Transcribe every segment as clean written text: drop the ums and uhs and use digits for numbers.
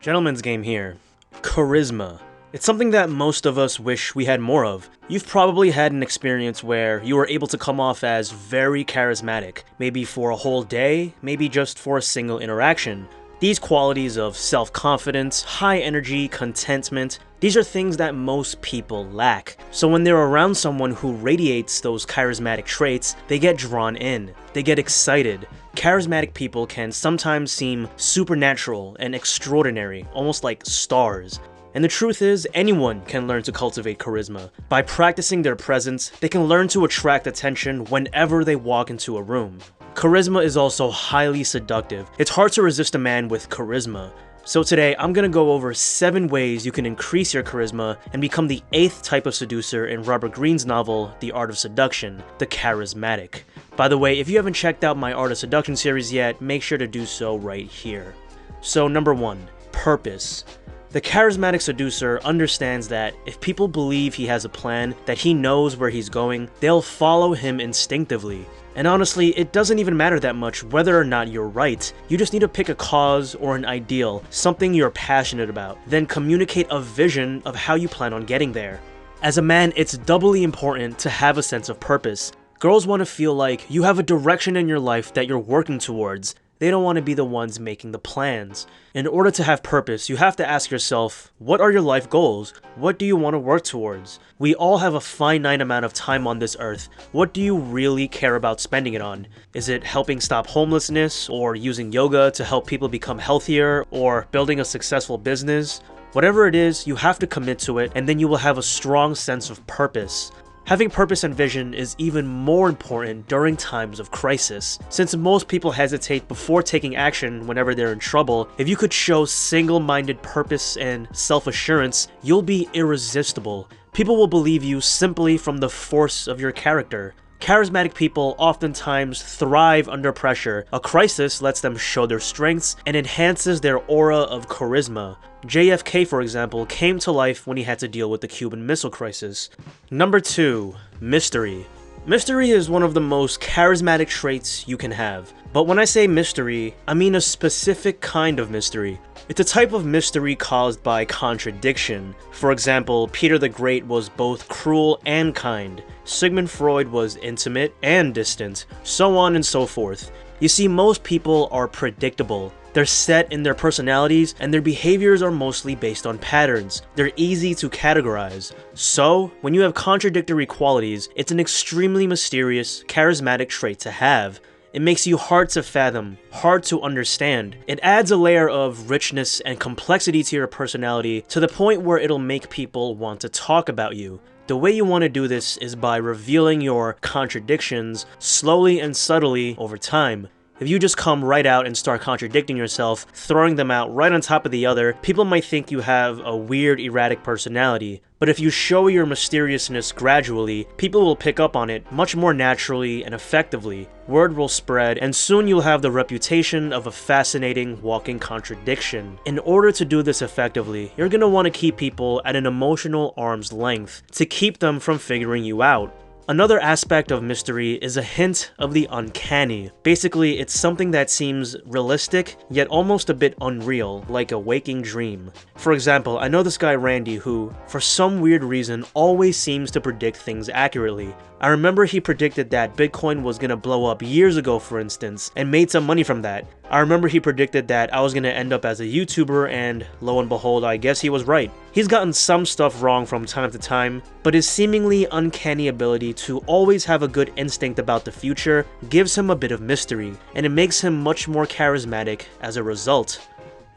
Gentleman's game here. Charisma. It's something that most of us wish we had more of. You've probably had an experience where you were able to come off as very charismatic, maybe for a whole day, maybe just for a single interaction. These qualities of self-confidence, high energy, contentment, these are things that most people lack. So when they're around someone who radiates those charismatic traits, they get drawn in. They get excited. Charismatic people can sometimes seem supernatural and extraordinary, almost like stars. And the truth is, anyone can learn to cultivate charisma. By practicing their presence, they can learn to attract attention whenever they walk into a room. Charisma is also highly seductive. It's hard to resist a man with charisma. So today, I'm gonna go over 7 ways you can increase your charisma and become the 8th type of seducer in Robert Greene's novel, The Art of Seduction, the charismatic. By the way, if you haven't checked out my Art of Seduction series yet, make sure to do so right here. So number 1, purpose. The charismatic seducer understands that if people believe he has a plan, that he knows where he's going, they'll follow him instinctively. And honestly, it doesn't even matter that much whether or not you're right. You just need to pick a cause or an ideal, something you're passionate about, then communicate a vision of how you plan on getting there. As a man, it's doubly important to have a sense of purpose. Girls want to feel like you have a direction in your life that you're working towards. They don't want to be the ones making the plans. In order to have purpose, you have to ask yourself, what are your life goals? What do you want to work towards? We all have a finite amount of time on this earth. What do you really care about spending it on? Is it helping stop homelessness, or using yoga to help people become healthier, or building a successful business? Whatever it is, you have to commit to it, and then you will have a strong sense of purpose. Having purpose and vision is even more important during times of crisis. Since most people hesitate before taking action whenever they're in trouble, if you could show single-minded purpose and self-assurance, you'll be irresistible. People will believe you simply from the force of your character. Charismatic people oftentimes thrive under pressure. A crisis lets them show their strengths and enhances their aura of charisma. JFK, for example, came to life when he had to deal with the Cuban Missile Crisis. Number 2, mystery. Mystery is one of the most charismatic traits you can have. But when I say mystery, I mean a specific kind of mystery. It's a type of mystery caused by contradiction. For example, Peter the Great was both cruel and kind. Sigmund Freud was intimate and distant, so on and so forth. You see, most people are predictable. They're set in their personalities, and their behaviors are mostly based on patterns. They're easy to categorize. So, when you have contradictory qualities, it's an extremely mysterious, charismatic trait to have. It makes you hard to fathom, hard to understand. It adds a layer of richness and complexity to your personality to the point where it'll make people want to talk about you. The way you want to do this is by revealing your contradictions slowly and subtly over time. If you just come right out and start contradicting yourself, throwing them out right on top of the other, people might think you have a weird, erratic personality. But if you show your mysteriousness gradually, people will pick up on it much more naturally and effectively. Word will spread, and soon you'll have the reputation of a fascinating walking contradiction. In order to do this effectively, you're going to want to keep people at an emotional arm's length to keep them from figuring you out. Another aspect of mystery is a hint of the uncanny. Basically, it's something that seems realistic, yet almost a bit unreal, like a waking dream. For example, I know this guy Randy who, for some weird reason, always seems to predict things accurately. I remember he predicted that Bitcoin was gonna blow up years ago, for instance, and made some money from that. I remember he predicted that I was gonna end up as a YouTuber, and lo and behold, I guess he was right. He's gotten some stuff wrong from time to time, but his seemingly uncanny ability to always have a good instinct about the future gives him a bit of mystery, and it makes him much more charismatic as a result.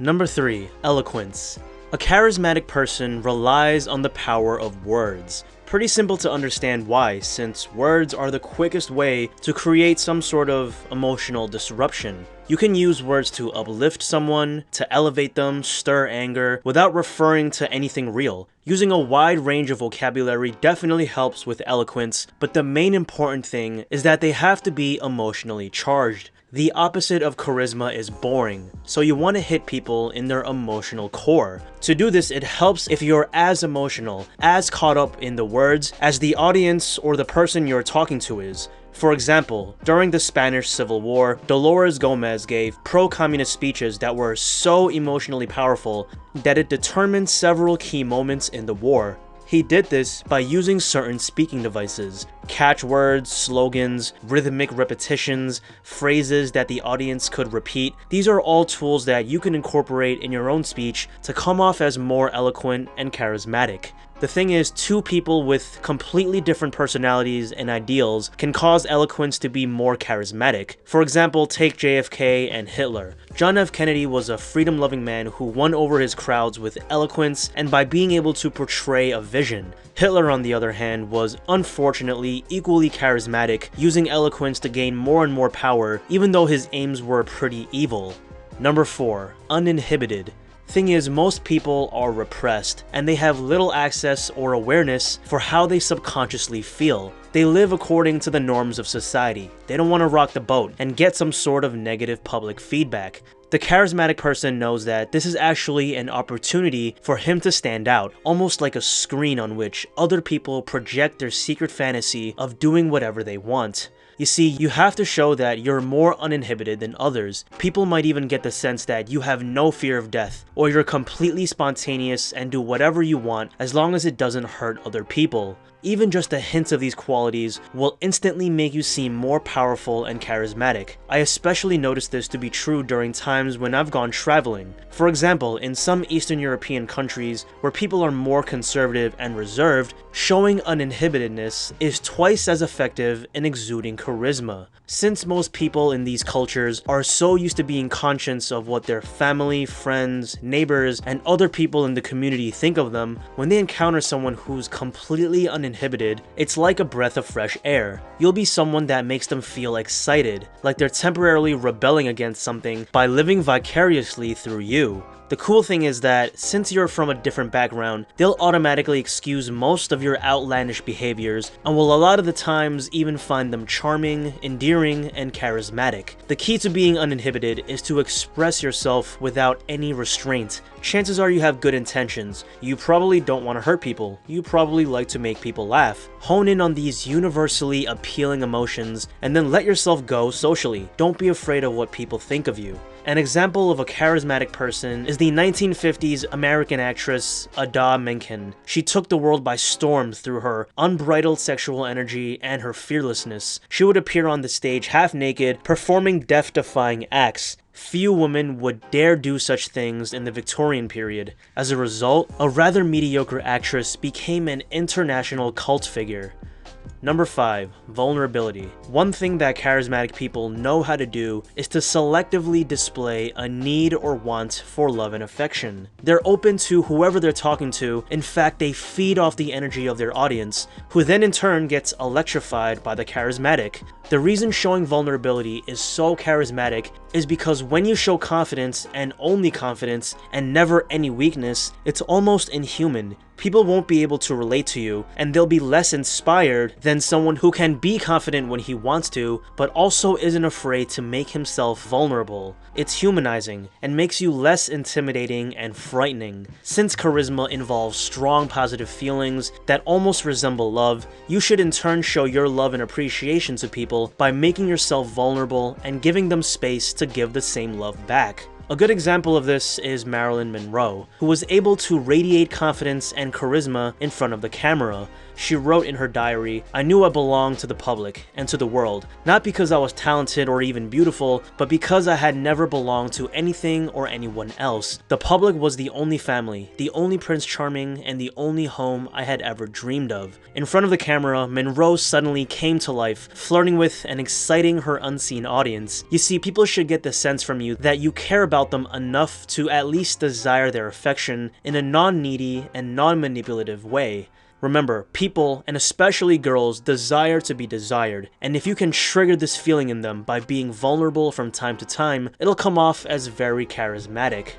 Number 3, eloquence. A charismatic person relies on the power of words. Pretty simple to understand why, since words are the quickest way to create some sort of emotional disruption. You can use words to uplift someone, to elevate them, stir anger, without referring to anything real. Using a wide range of vocabulary definitely helps with eloquence, but the main important thing is that they have to be emotionally charged. The opposite of charisma is boring, so you want to hit people in their emotional core. To do this, it helps if you're as emotional, as caught up in the words, as the audience or the person you're talking to is. For example, during the Spanish Civil War, Dolores Gomez gave pro-communist speeches that were so emotionally powerful that it determined several key moments in the war. He did this by using certain speaking devices, catchwords, slogans, rhythmic repetitions, phrases that the audience could repeat. These are all tools that you can incorporate in your own speech to come off as more eloquent and charismatic. The thing is, two people with completely different personalities and ideals can cause eloquence to be more charismatic. For example, take JFK and Hitler. John F. Kennedy was a freedom-loving man who won over his crowds with eloquence and by being able to portray a vision. Hitler, on the other hand, was unfortunately equally charismatic, using eloquence to gain more and more power, even though his aims were pretty evil. Number 4. Uninhibited. Thing is, most people are repressed, and they have little access or awareness for how they subconsciously feel. They live according to the norms of society. They don't want to rock the boat and get some sort of negative public feedback. The charismatic person knows that this is actually an opportunity for him to stand out, almost like a screen on which other people project their secret fantasy of doing whatever they want. You see, you have to show that you're more uninhibited than others. People might even get the sense that you have no fear of death, or you're completely spontaneous and do whatever you want as long as it doesn't hurt other people. Even just a hint of these qualities will instantly make you seem more powerful and charismatic. I especially noticed this to be true during times when I've gone traveling. For example, in some Eastern European countries where people are more conservative and reserved, showing uninhibitedness is twice as effective in exuding charisma. Since most people in these cultures are so used to being conscious of what their family, friends, neighbors, and other people in the community think of them, when they encounter someone who's completely uninhibited, it's like a breath of fresh air. You'll be someone that makes them feel excited, like they're temporarily rebelling against something by living vicariously through you. The cool thing is that, since you're from a different background, they'll automatically excuse most of your outlandish behaviors and will a lot of the times even find them charming, endearing, and charismatic. The key to being uninhibited is to express yourself without any restraint. Chances are you have good intentions. You probably don't want to hurt people. You probably like to make people laugh. Hone in on these universally appealing emotions and then let yourself go socially. Don't be afraid of what people think of you. An example of a charismatic person is the 1950s American actress Ada Menken. She took the world by storm through her unbridled sexual energy and her fearlessness. She would appear on the stage half naked, performing death-defying acts. Few women would dare do such things in the Victorian period. As a result, a rather mediocre actress became an international cult figure. Number 5. Vulnerability. One thing that charismatic people know how to do is to selectively display a need or want for love and affection. They're open to whoever they're talking to. In fact, they feed off the energy of their audience, who then in turn gets electrified by the charismatic. The reason showing vulnerability is so charismatic is because when you show confidence and only confidence and never any weakness, it's almost inhuman. People won't be able to relate to you, and they'll be less inspired than someone who can be confident when he wants to, but also isn't afraid to make himself vulnerable. It's humanizing, and makes you less intimidating and frightening. Since charisma involves strong positive feelings that almost resemble love, you should in turn show your love and appreciation to people by making yourself vulnerable and giving them space to give the same love back. A good example of this is Marilyn Monroe, who was able to radiate confidence and charisma in front of the camera. She wrote in her diary, "I knew I belonged to the public and to the world, not because I was talented or even beautiful, but because I had never belonged to anything or anyone else. The public was the only family, the only Prince Charming, and the only home I had ever dreamed of." In front of the camera, Monroe suddenly came to life, flirting with and exciting her unseen audience. You see, people should get the sense from you that you care about them enough to at least desire their affection in a non-needy and non-manipulative way. Remember, people, and especially girls, desire to be desired, and if you can trigger this feeling in them by being vulnerable from time to time, it'll come off as very charismatic.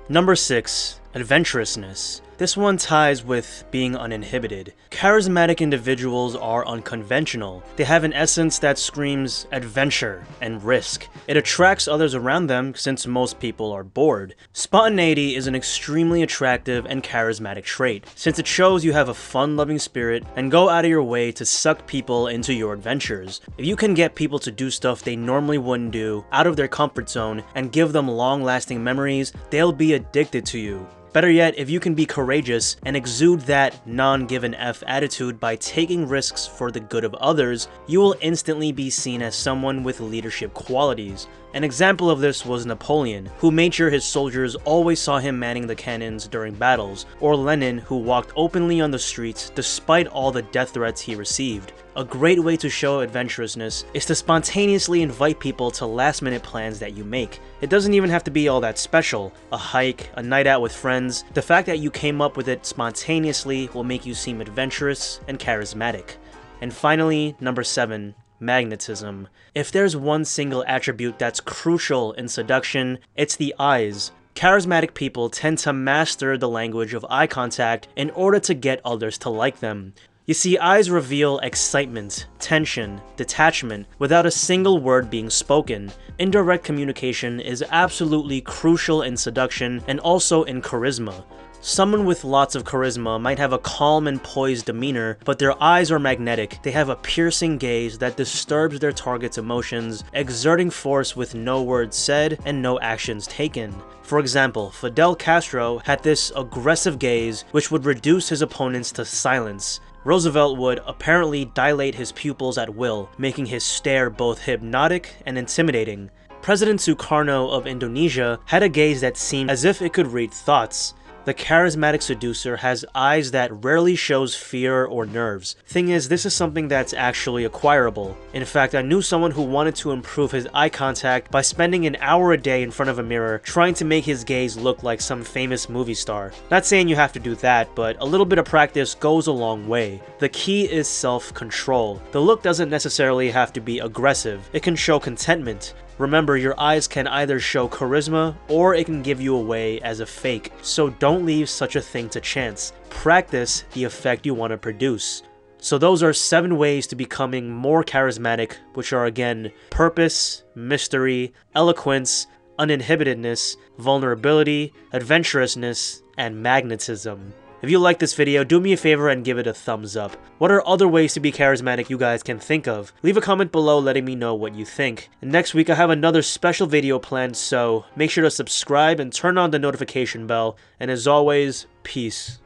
Number 6. Adventurousness. This one ties with being uninhibited. Charismatic individuals are unconventional. They have an essence that screams adventure and risk. It attracts others around them since most people are bored. Spontaneity is an extremely attractive and charismatic trait, since it shows you have a fun-loving spirit and go out of your way to suck people into your adventures. If you can get people to do stuff they normally wouldn't do, out of their comfort zone, and give them long-lasting memories, they'll be addicted to you. Better yet, if you can be courageous and exude that non-given-F attitude by taking risks for the good of others, you will instantly be seen as someone with leadership qualities. An example of this was Napoleon, who made sure his soldiers always saw him manning the cannons during battles, or Lenin, who walked openly on the streets despite all the death threats he received. A great way to show adventurousness is to spontaneously invite people to last-minute plans that you make. It doesn't even have to be all that special. A hike, a night out with friends. The fact that you came up with it spontaneously will make you seem adventurous and charismatic. And finally, number 7. Magnetism. If there's one single attribute that's crucial in seduction, it's the eyes. Charismatic people tend to master the language of eye contact in order to get others to like them. You see, eyes reveal excitement, tension, detachment, without a single word being spoken. Indirect communication is absolutely crucial in seduction and also in charisma. Someone with lots of charisma might have a calm and poised demeanor, but their eyes are magnetic. They have a piercing gaze that disturbs their target's emotions, exerting force with no words said and no actions taken. For example, Fidel Castro had this aggressive gaze which would reduce his opponents to silence. Roosevelt would apparently dilate his pupils at will, making his stare both hypnotic and intimidating. President Sukarno of Indonesia had a gaze that seemed as if it could read thoughts. The charismatic seducer has eyes that rarely shows fear or nerves. Thing is, this is something that's actually acquirable. In fact, I knew someone who wanted to improve his eye contact by spending an hour a day in front of a mirror trying to make his gaze look like some famous movie star. Not saying you have to do that, but a little bit of practice goes a long way. The key is self-control. The look doesn't necessarily have to be aggressive. It can show contentment. Remember, your eyes can either show charisma or it can give you away as a fake, so don't leave such a thing to chance. Practice the effect you want to produce. So those are 7 ways to becoming more charismatic, which are again, purpose, mystery, eloquence, uninhibitedness, vulnerability, adventurousness, and magnetism. If you like this video, do me a favor and give it a thumbs up. What are other ways to be charismatic you guys can think of? Leave a comment below letting me know what you think. And next week I have another special video planned, so make sure to subscribe and turn on the notification bell. And as always, peace.